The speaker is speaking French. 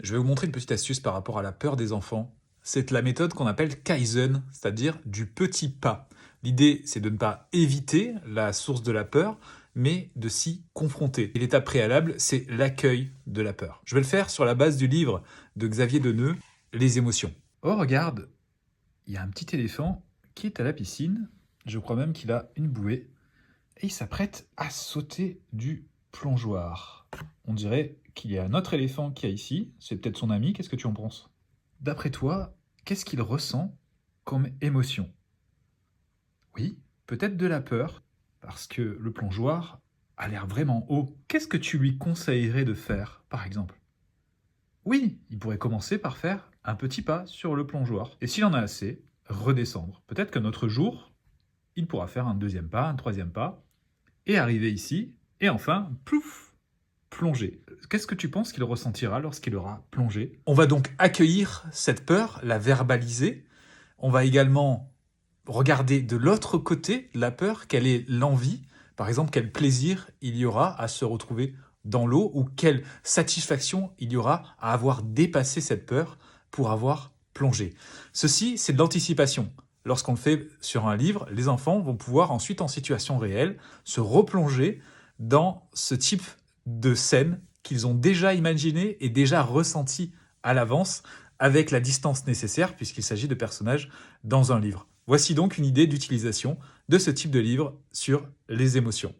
Je vais vous montrer une petite astuce par rapport à la peur des enfants. C'est la méthode qu'on appelle Kaizen, c'est-à-dire du petit pas. L'idée, c'est de ne pas éviter la source de la peur, mais de s'y confronter. Et l'étape préalable, c'est l'accueil de la peur. Je vais le faire sur la base du livre de Xavier Deneux, Les émotions. Oh, regarde, il y a un petit éléphant qui est à la piscine. Je crois même qu'il a une bouée. Et il s'apprête à sauter du plongeoir. On dirait qu'il y a un autre éléphant qui est ici. C'est peut-être son ami. Qu'est-ce que tu en penses? D'après toi, qu'est-ce qu'il ressent comme émotion? Oui, peut-être de la peur, parce que le plongeoir a l'air vraiment haut. Qu'est-ce que tu lui conseillerais de faire, par exemple? Oui, il pourrait commencer par faire un petit pas sur le plongeoir. Et s'il en a assez, redescendre. Peut-être qu'un autre jour, il pourra faire un deuxième pas, un troisième pas, et arriver ici, et enfin, plouf, plonger. Qu'est-ce que tu penses qu'il ressentira lorsqu'il aura plongé? On va donc accueillir cette peur, la verbaliser. On va également regarder de l'autre côté de la peur, quelle est l'envie, par exemple, quel plaisir il y aura à se retrouver dans l'eau, ou quelle satisfaction il y aura à avoir dépassé cette peur pour avoir plongé. Ceci, c'est de l'anticipation. Lorsqu'on le fait sur un livre, les enfants vont pouvoir ensuite, en situation réelle, se replonger dans ce type de scène qu'ils ont déjà imaginé et déjà ressenti à l'avance, avec la distance nécessaire, puisqu'il s'agit de personnages dans un livre. Voici donc une idée d'utilisation de ce type de livre sur les émotions.